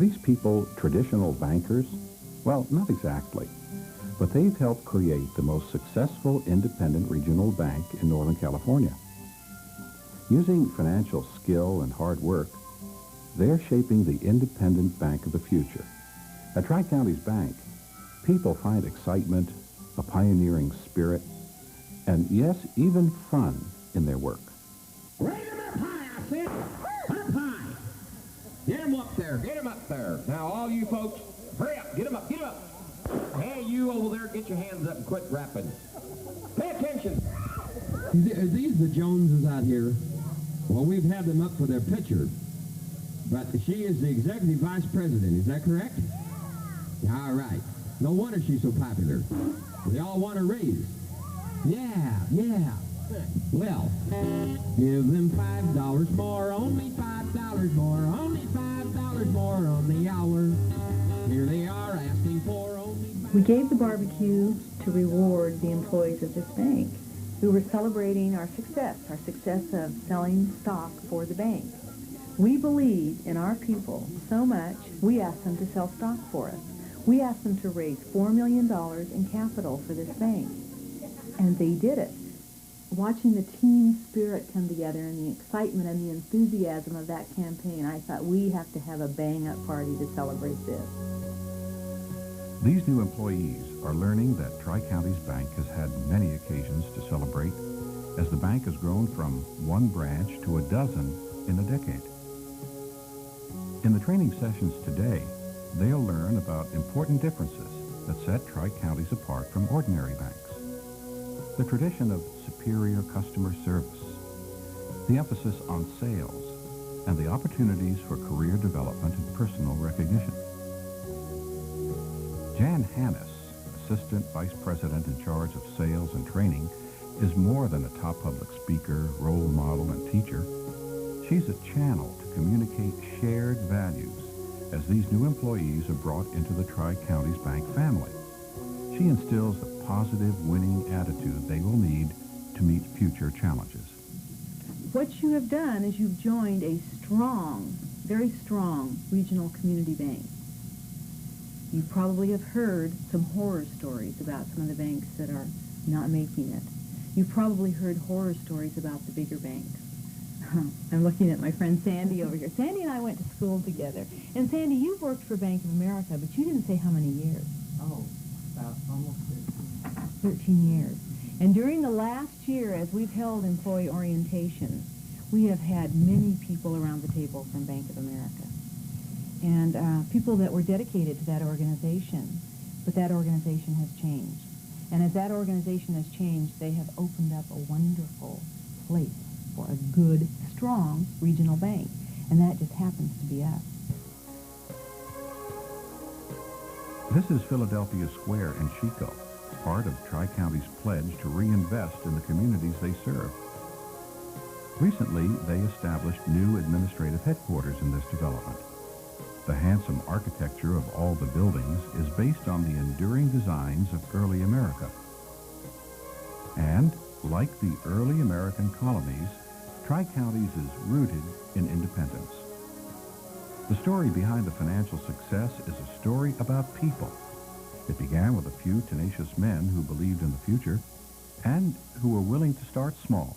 these people traditional bankers? Well, not exactly. But they've helped create the most successful independent regional bank in Northern California. Using financial skill and hard work, they're shaping the independent bank of the future. At Tri-Counties Bank, people find excitement, a pioneering spirit, and yes, even fun in their work. Raise them up high, I said. Up high. Get them up there. Get them up there. Now, all you folks, hurry up. Get them up. Get them up. Hey, you over there, get your hands up and quit rapping. Pay attention. Are these the Joneses out here? Well, we've had them up for their picture. But she is the executive vice president. Is that correct? All right. No wonder she's so popular. They all want a raise. Yeah. Well, give them $5 more, only $5 more, only $5 more on the hour. Here they are asking for only... We gave the barbecue to reward the employees of this bank. We were celebrating our success of selling stock for the bank. We believe in our people so much, we asked them to sell stock for us. We asked them to raise $4 million in capital for this bank. And they did it. Watching the team spirit come together and the excitement and the enthusiasm of that campaign, I thought we have to have a bang-up party to celebrate this. These new employees are learning that Tri-Counties Bank has had many occasions to celebrate as the bank has grown from one branch to a dozen in a decade. In the training sessions today, they'll learn about important differences that set Tri-Counties apart from ordinary banks. The tradition of superior customer service, the emphasis on sales, and the opportunities for career development and personal recognition. Jan Hannes, Assistant Vice President in charge of sales and training, is more than a top public speaker, role model, and teacher. She's a channel to communicate shared values as these new employees are brought into the Tri-Counties Bank family. She instills the positive, winning attitude they will need to meet future challenges. What you have done is you've joined a strong, very strong regional community bank. You probably have heard some horror stories about some of the banks that are not making it. You've probably heard horror stories about the bigger banks. I'm looking at my friend Sandy over here. Sandy and I went to school together. And Sandy, you've worked for Bank of America, but you didn't say how many years. Oh, about almost 13 years. And during the last year, as we've held employee orientation, we have had many people around the table from Bank of America. And people that were dedicated to that organization. But that organization has changed. And as that organization has changed, they have opened up a wonderful place for a good, strong regional bank. And that just happens to be us. This is Philadelphia Square in Chico, part of Tri-County's pledge to reinvest in the communities they serve. Recently, they established new administrative headquarters in this development. The handsome architecture of all the buildings is based on the enduring designs of early America. And, like the early American colonies, Tri-Counties is rooted in independence. The story behind the financial success is a story about people. It began with a few tenacious men who believed in the future and who were willing to start small.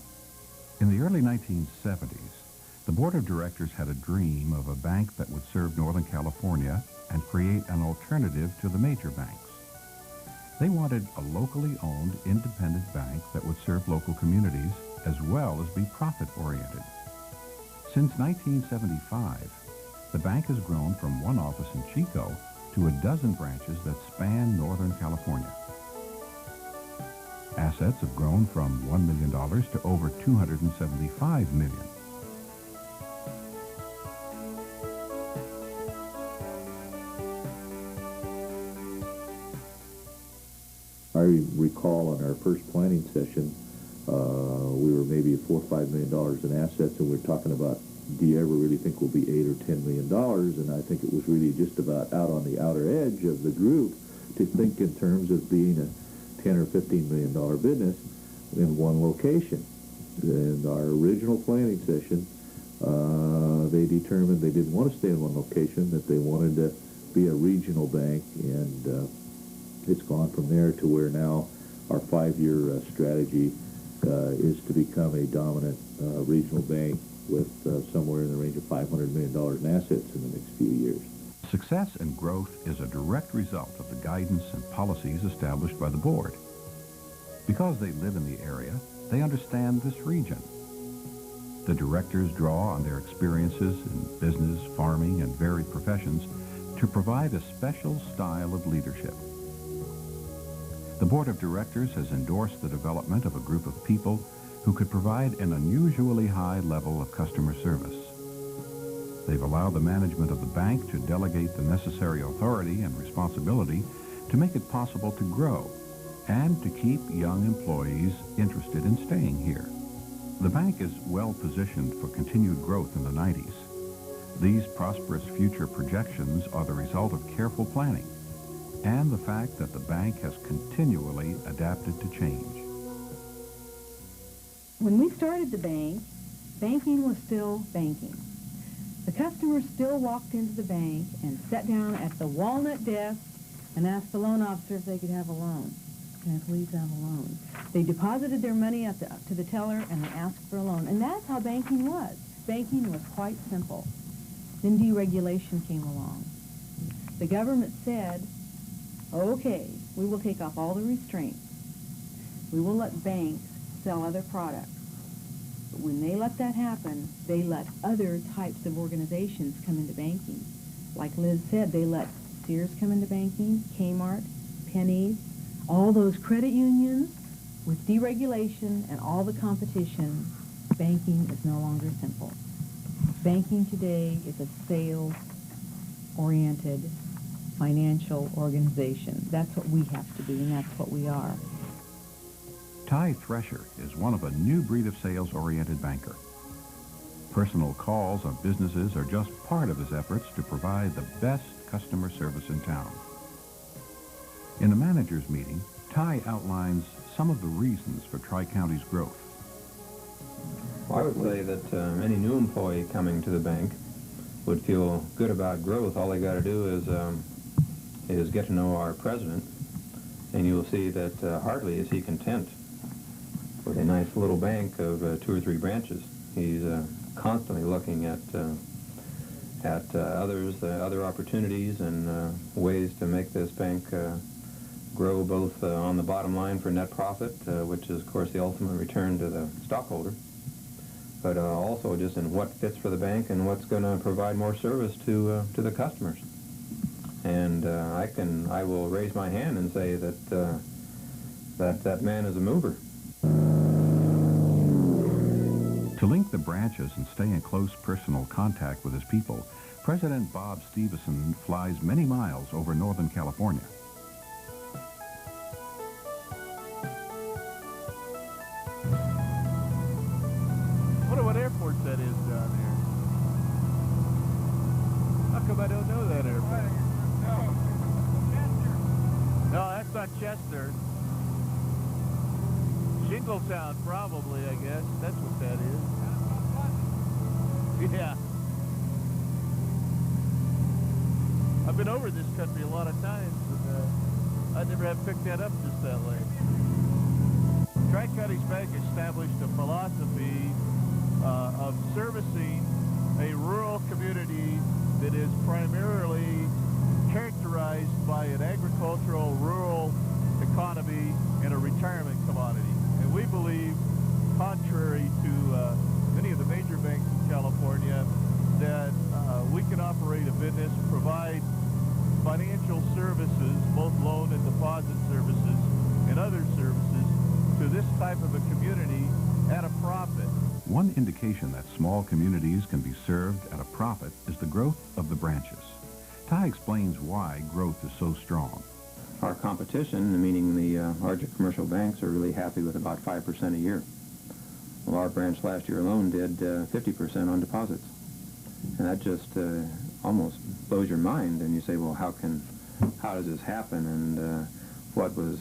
In the early 1970s, the board of directors had a dream of a bank that would serve Northern California and create an alternative to the major banks. They wanted a locally owned, independent bank that would serve local communities as well as be profit-oriented. Since 1975, the bank has grown from one office in Chico to a dozen branches that span Northern California. Assets have grown from $1 million to over $275 million. I recall on our first planning session, we were maybe $4 or $5 million in assets, and we were talking about, do you ever really think we'll be $8 or $10 million? And I think it was really just about out on the outer edge of the group to think in terms of being a $10 or $15 million business in one location. In our original planning session, they determined they didn't want to stay in one location, that they wanted to be a regional bank, and it's gone from there to where now our 5-year strategy is to become a dominant regional bank with somewhere in the range of $500 million in assets in the next few years. Success and growth is a direct result of the guidance and policies established by the board. Because they live in the area, they understand this region. The directors draw on their experiences in business, farming, and varied professions to provide a special style of leadership. The board of directors has endorsed the development of a group of people who could provide an unusually high level of customer service. They've allowed the management of the bank to delegate the necessary authority and responsibility to make it possible to grow and to keep young employees interested in staying here. The bank is well positioned for continued growth in the 90s. These prosperous future projections are the result of careful planning and the fact that the bank has continually adapted to change. When we started the bank, banking was still banking. The customers still walked into the bank and sat down at the walnut desk and asked the loan officer if they could have a loan. Can I please have a loan? They deposited their money to the teller and they asked for a loan. And that's how banking was. Banking was quite simple. Then deregulation came along. The government said, okay, we will take off all the restraints. We will let banks sell other products. But when they let that happen, they let other types of organizations come into banking. Like Liz said, they let Sears come into banking, Kmart, Penny's, all those credit unions. With deregulation and all the competition, banking is no longer simple. Banking today is a sales-oriented financial organization. That's what we have to be, and that's what we are. Ty Thresher is one of a new breed of sales-oriented banker. Personal calls on businesses are just part of his efforts to provide the best customer service in town. In a manager's meeting, Ty outlines some of the reasons for Tri-County's growth. Well, I would say that any new employee coming to the bank would feel good about growth. All they got to do is get to know our president, and you will see that hardly is he content with a nice little bank of 2 or 3 branches. He's constantly looking at other opportunities and ways to make this bank grow both on the bottom line for net profit, which is, of course, the ultimate return to the stockholder, but also just in what fits for the bank and what's going to provide more service to the customers. And I will raise my hand and say that that man is a mover. To link the branches and stay in close personal contact with his people, President Bob Stevenson flies many miles over Northern California. I wonder what airport that is down there. How come I don't know that airport? No, that's not Chester. Shingletown, probably, I guess. That's what that is. Yeah. I've been over this country a lot of times, and I never have picked that up just that way. Tri-County's Bank established a philosophy of servicing a rural community that is primarily characterized by an agricultural rural economy and a retirement commodity. And we believe, contrary to many of the major banks in California, that we can operate a business, provide financial services, both loan and deposit services and other services, to this type of a community at a profit. One indication that small communities can be served at a profit is the growth of the branches. Ty explains why growth is so strong. Our competition, meaning the larger commercial banks, are really happy with about 5% a year. Well, our branch last year alone did 50% on deposits. And that just almost blows your mind, and you say, well, how does this happen, and who's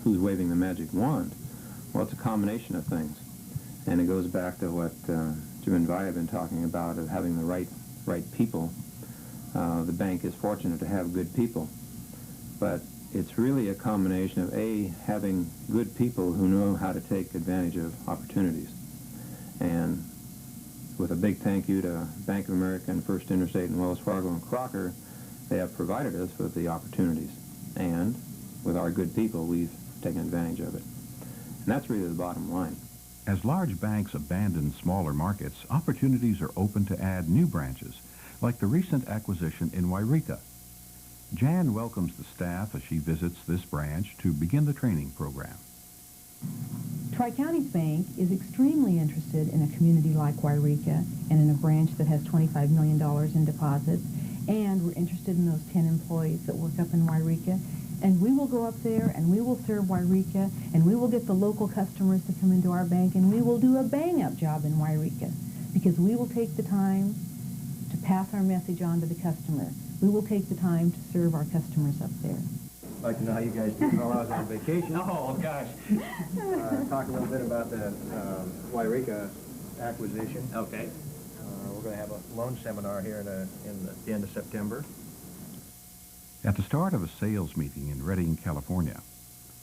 waving the magic wand? Well, it's a combination of things, and it goes back to what Jim and Vi have been talking about, of having the right people. The bank is fortunate to have good people, but it's really a combination of having good people who know how to take advantage of opportunities. And with a big thank you to Bank of America and First Interstate and Wells Fargo and Crocker, they have provided us with the opportunities. And with our good people, we've taken advantage of it. And that's really the bottom line. As large banks abandon smaller markets, opportunities are open to add new branches, like the recent acquisition in Wairika. Jan welcomes the staff as she visits this branch to begin the training program. Tri-Counties Bank is extremely interested in a community like Wairika and in a branch that has $25 million in deposits, and we're interested in those 10 employees that work up in Wairika. And we will go up there and we will serve Wairika, and we will get the local customers to come into our bank, and we will do a bang-up job in Wairika, because we will take the time to pass our message on to the customer. We will take the time to serve our customers up there. I'd like to know how you guys do while I was on vacation. Oh, gosh. Talk a little bit about the Wairika acquisition. Okay. We're going to have a loan seminar here at the end of September. At the start of a sales meeting in Redding, California,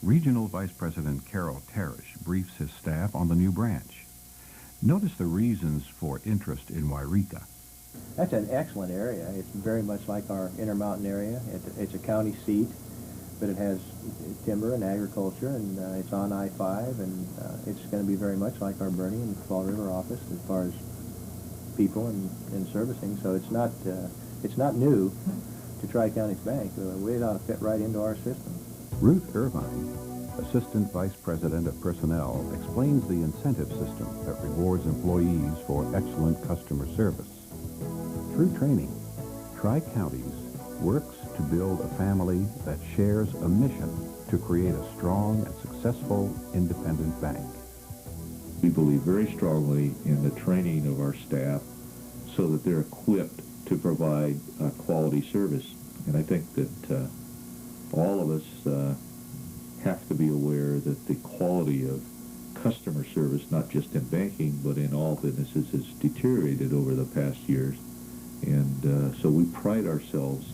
Regional Vice President Carol Tarish briefs his staff on the new branch. Notice the reasons for interest in Wairika. That's an excellent area. It's very much like our Intermountain area. It's a county seat, but it has timber and agriculture, and it's on I-5, and it's going to be very much like our Bernie and Fall River office as far as people and servicing. So it's not new to Tri-Counties Bank. It ought to fit right into our system. Ruth Irvine, Assistant Vice President of Personnel, explains the incentive system that rewards employees for excellent customer service. Through training, Tri-Counties works to build a family that shares a mission to create a strong and successful independent bank. We believe very strongly in the training of our staff so that they're equipped to provide quality service. And I think that all of us have to be aware that the quality of customer service, not just in banking, but in all businesses, has deteriorated over the past years. And so we pride ourselves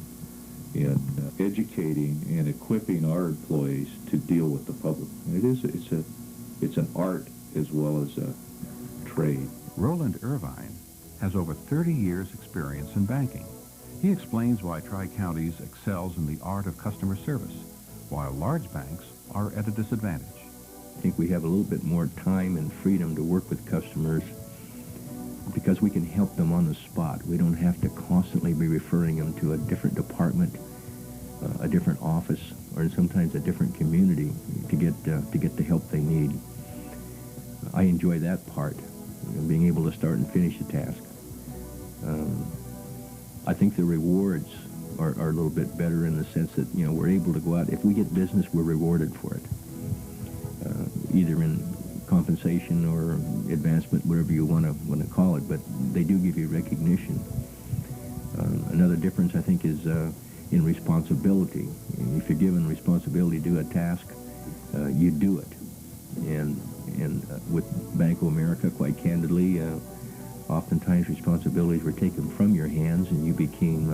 in educating and equipping our employees to deal with the public. And it's an art as well as a trade. Roland Irvine has over 30 years' experience in banking. He explains why Tri-Counties excels in the art of customer service, while large banks are at a disadvantage. I think we have a little bit more time and freedom to work with customers because we can help them on the spot. We don't have to constantly be referring them to a different department, a different office, or sometimes a different community to get the help they need. I enjoy that part, being able to start and finish a task. I think the rewards are a little bit better in the sense that, we're able to go out. If we get business, we're rewarded for it, either in compensation or advancement, whatever you want to call it, but they do give you recognition. Another difference, I think, is in responsibility. If you're given responsibility to do a task, you do it. And with Bank of America, quite candidly, oftentimes responsibilities were taken from your hands and you became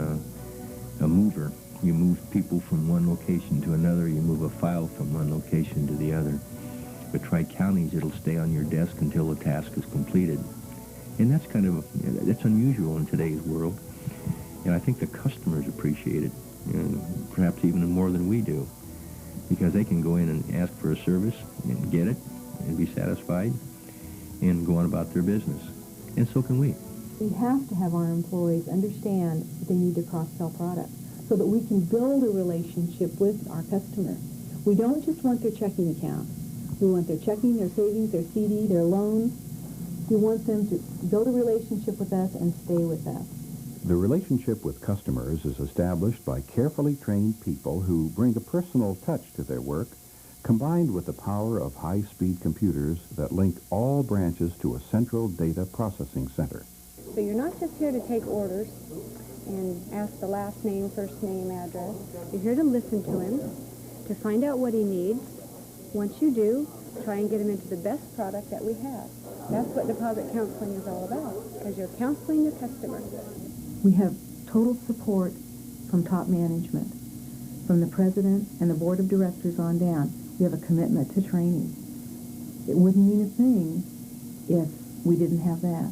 a mover. You moved people from one location to another. You move a file from one location to the other. But Tri-Counties, it'll stay on your desk until the task is completed. And that's that's unusual in today's world. And I think the customers appreciate it, perhaps even more than we do, because they can go in and ask for a service and get it and be satisfied and go on about their business. And so can we. We have to have our employees understand that they need to cross-sell products so that we can build a relationship with our customer. We don't just want their checking account. We want their checking, their savings, their CD, their loans. We want them to build a relationship with us and stay with us. The relationship with customers is established by carefully trained people who bring a personal touch to their work, combined with the power of high-speed computers that link all branches to a central data processing center. So you're not just here to take orders and ask the last name, first name, address. You're here to listen to him, to find out what he needs. Once you do, try and get them into the best product that we have. That's what deposit counseling is all about, because you're counseling your customer. We have total support from top management, from the president and the board of directors on down. We have a commitment to training. It wouldn't mean a thing if we didn't have that.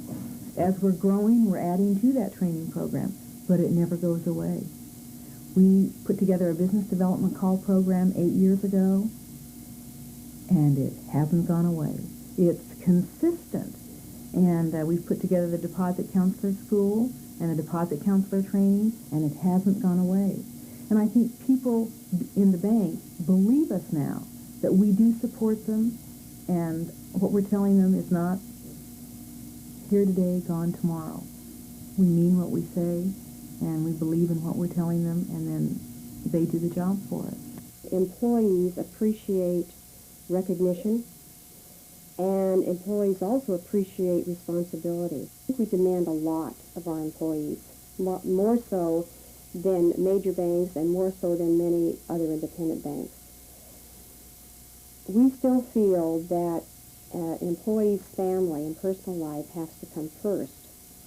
As we're growing, we're adding to that training program, but it never goes away. We put together a business development call program 8 years ago, and it hasn't gone away. It's consistent. And we've put together the deposit counselor school and the deposit counselor training, and it hasn't gone away. And I think people in the bank believe us now, that we do support them, and what we're telling them is not here today, gone tomorrow. We mean what we say, and we believe in what we're telling them, and then they do the job for us. Employees appreciate recognition, and employees also appreciate responsibility. I think we demand a lot of our employees, more so than major banks and more so than many other independent banks. We still feel that an employee's family and personal life has to come first.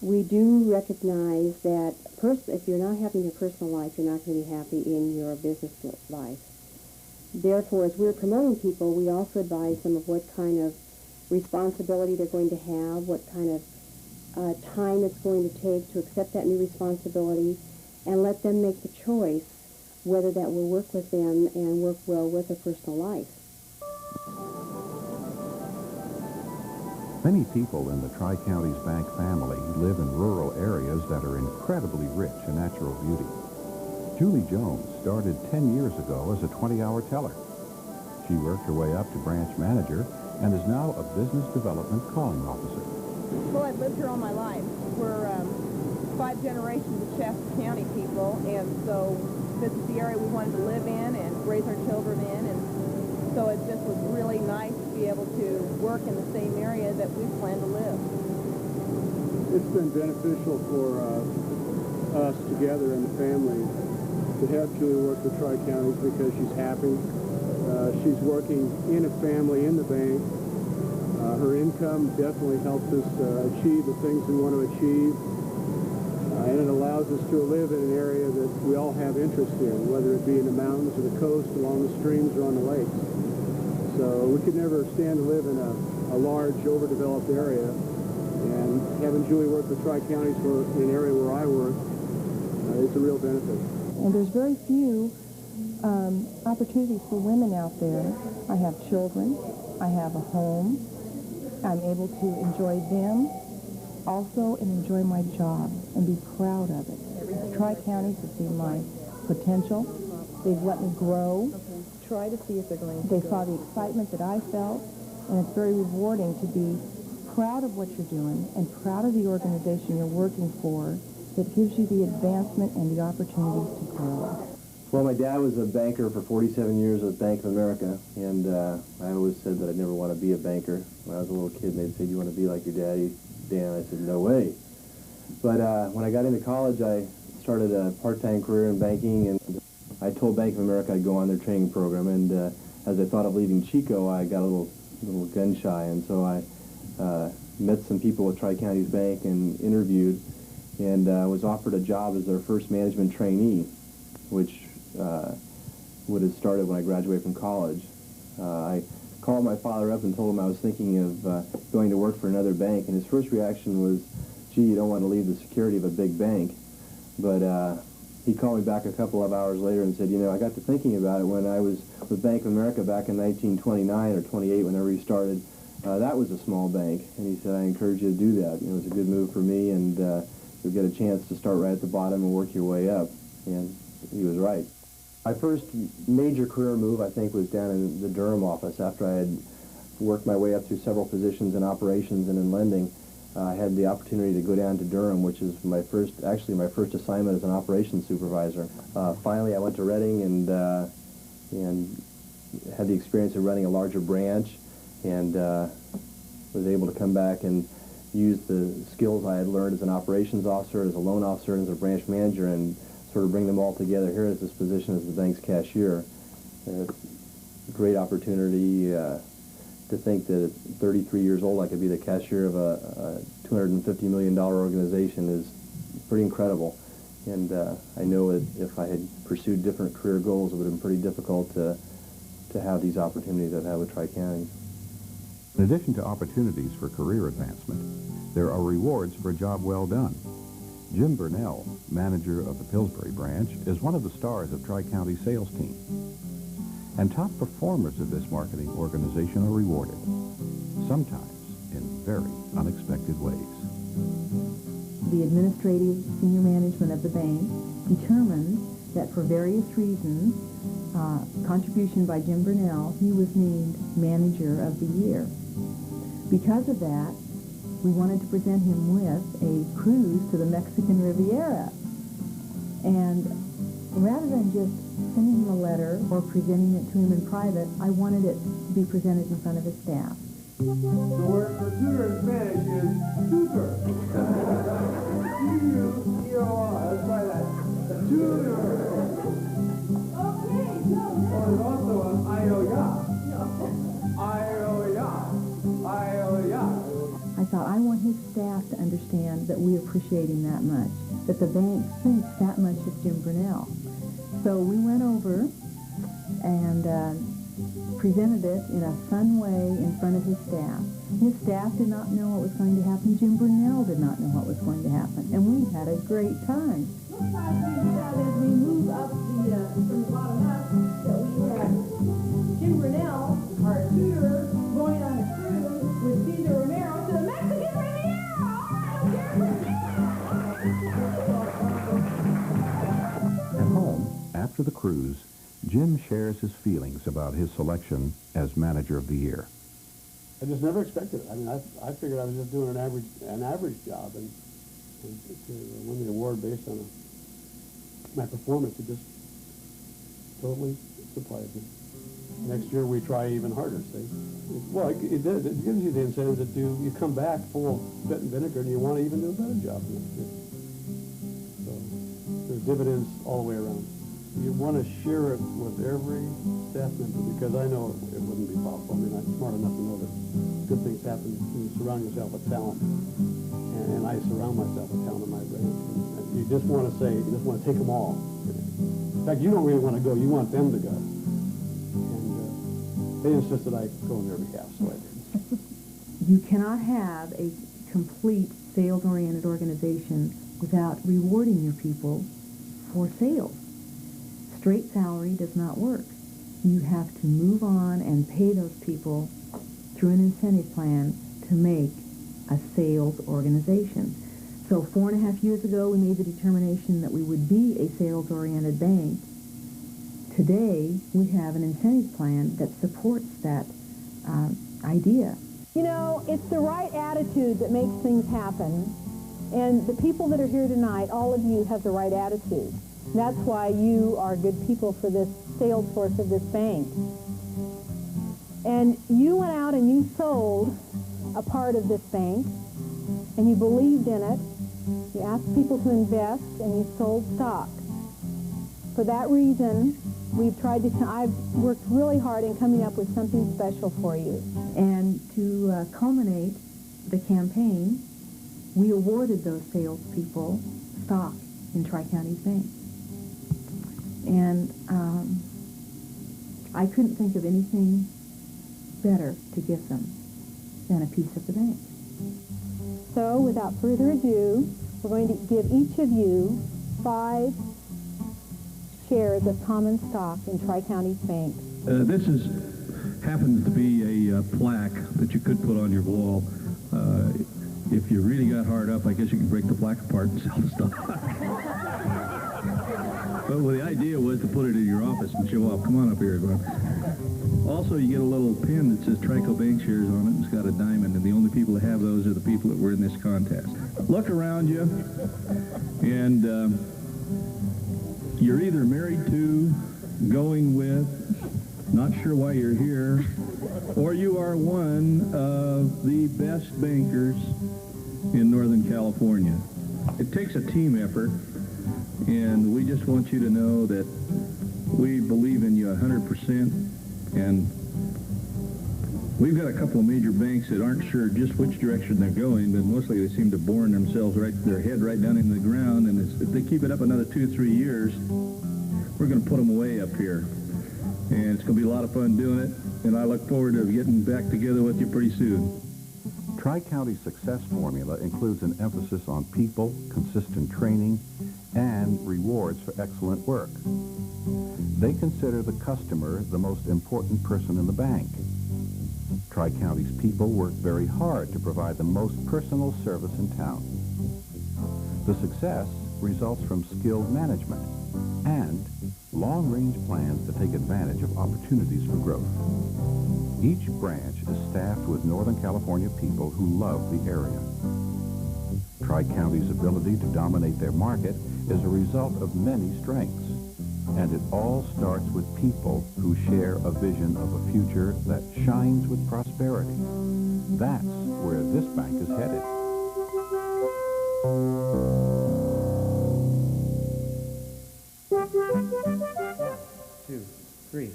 We do recognize that if you're not happy in your personal life, you're not going to be happy in your business life. Therefore, as we're promoting people, we also advise them of what kind of responsibility they're going to have, what kind of time it's going to take to accept that new responsibility, and let them make the choice whether that will work with them and work well with their personal life. Many people in the Tri-Counties Bank family live in rural areas that are incredibly rich in natural beauty. Julie Jones started 10 years ago as a 20-hour teller. She worked her way up to branch manager and is now a business development calling officer. Well, I've lived here all my life. We're 5 generations of Shasta County people, and so this is the area we wanted to live in and raise our children in, and so it just was really nice to be able to work in the same area that we plan to live. It's been beneficial for us together and the family to have Julie work with Tri-Counties because she's happy. She's working in a family in the bank. Her income definitely helps us achieve the things we want to achieve. And it allows us to live in an area that we all have interest in, whether it be in the mountains or the coast, along the streams or on the lakes. So we could never stand to live in a large, overdeveloped area. And having Julie work with Tri-Counties in an area where I work is a real benefit. And there's very few opportunities for women out there. I have children. I have a home. I'm able to enjoy them also and enjoy my job and be proud of it. Tri-Counties have seen my potential. They've let me grow. Try to see if they're going to They saw the excitement that I felt, and it's very rewarding to be proud of what you're doing and proud of the organization you're working for that gives you the advancement and the opportunities to grow. Well, my dad was a banker for 47 years at Bank of America, and I always said that I'd never want to be a banker. When I was a little kid, they'd say, "Do you want to be like your daddy, Dan?" I said, "No way." But when I got into college, I started a part-time career in banking, and I told Bank of America I'd go on their training program. And as I thought of leaving Chico, I got a little gun-shy, and so I met some people at Tri-Counties Bank and interviewed, and was offered a job as their first management trainee, which would have started when I graduated from college. I called my father up and told him I was thinking of going to work for another bank, and his first reaction was, "Gee, you don't want to leave the security of a big bank." But he called me back a couple of hours later and said, "You know, I got to thinking about it when I was with Bank of America back in 1929 or 28, whenever he started. That was a small bank." And he said, "I encourage you to do that. You know, it's a good move for me, and you'll get a chance to start right at the bottom and work your way up." And he was right. My first major career move, I think, was down in the Durham office. After I had worked my way up through several positions in operations and in lending, I had the opportunity to go down to Durham, which is my first assignment as an operations supervisor. Finally, I went to Reading and had the experience of running a larger branch, and was able to come back and use the skills I had learned as an operations officer, as a loan officer, and as a branch manager, and sort of bring them all together here as this position as the bank's cashier. Great opportunity to think that at 33 years old I could be the cashier of a $250 million organization is pretty incredible. And I know that if I had pursued different career goals, it would have been pretty difficult to have these opportunities I've had with Tri-Counties. In addition to opportunities for career advancement, there are rewards for a job well done. Jim Burnell, manager of the Pillsbury branch, is one of the stars of Tri-County sales team. And top performers of this marketing organization are rewarded, sometimes in very unexpected ways. The administrative senior management of the bank determined that for various reasons, contribution by Jim Burnell, he was named Manager of the Year. Because of that, we wanted to present him with a cruise to the Mexican Riviera. And rather than just sending him a letter or presenting it to him in private, I wanted it to be presented in front of his staff. The word for tutor in Spanish is tutor. T-U-T-O-R. Let's try that. A tutor. Okay. Or there's also an I-O-Ya. I-O-Ya. I-O-Ya. I thought, I want his staff to understand that we appreciate him that much, that the bank thinks that much of Jim Burnell. So we went over and presented it in a fun way in front of his staff. His staff did not know what was going to happen. Jim Burnell did not know what was going to happen. And we had a great time. As we move up from the bottom up, that we had Jim Burnell, our tutor, going on a cruise with Cesar Romero to the Mexican Riviera. At home, after the cruise, Jim shares his feelings about his selection as Manager of the Year. I just never expected it. I mean, I figured I was just doing an average job, and to win the award based on my performance, it just totally surprised me. Next year we try even harder. See, well, it gives you the incentive to do. You come back full of spit and vinegar, and you want to even do a better job next year. So there's dividends all the way around. You want to share it with every staff member, because I know it wouldn't be possible. I mean, I'm smart enough to know that good things happen when you surround yourself with talent. And I surround myself with talent in my branch. And you just want to say, you just want to take them all. In fact, you don't really want to go. You want them to go. And they insisted I go on their behalf, so I did. You cannot have a complete sales-oriented organization without rewarding your people for sales. Straight salary does not work. You have to move on and pay those people through an incentive plan to make a sales organization. So 4.5 years ago, we made the determination that we would be a sales-oriented bank. Today, we have an incentive plan that supports that idea. You know, it's the right attitude that makes things happen. And the people that are here tonight, all of you have the right attitude. That's why you are good people for this sales force of this bank. And you went out and you sold a part of this bank, and you believed in it. You asked people to invest, and you sold stock. For that reason, I've worked really hard in coming up with something special for you. And to culminate the campaign, we awarded those salespeople stock in Tri-Counties Bank. And I couldn't think of anything better to give them than a piece of the bank. So, without further ado, we're going to give each of you 5 shares of common stock in Tri-Counties Bank. This happens to be a plaque that you could put on your wall. If you really got hard up, I guess you could break the plaque apart and sell the stock. But well, the idea was to put it in your office and show off. Come on up here, everyone. Also, you get a little pin that says Trico Bank Shares on it. It's got a diamond, and the only people that have those are the people that were in this contest. Look around you, and you're either married to, going with, not sure why you're here, or you are one of the best bankers in Northern California. It takes a team effort, and we just want you to know that we believe in you 100%, and We've got a couple of major banks that aren't sure just which direction they're going, but mostly they seem to bore themselves their head right down into the ground, and if they keep it up another 2-3 years, we're going to put them away up here. And it's going to be a lot of fun doing it, and I look forward to getting back together with you pretty soon. Tri-County's success formula includes an emphasis on people, consistent training, and rewards for excellent work. They consider the customer the most important person in the bank. Tri-County's people work very hard to provide the most personal service in town. The success results from skilled management and long-range plans to take advantage of opportunities for growth. Each branch is staffed with Northern California people who love the area. Tri-County's ability to dominate their market is a result of many strengths, and it all starts with people who share a vision of a future that shines with prosperity. That's where this bank is headed. 1, 2, 3.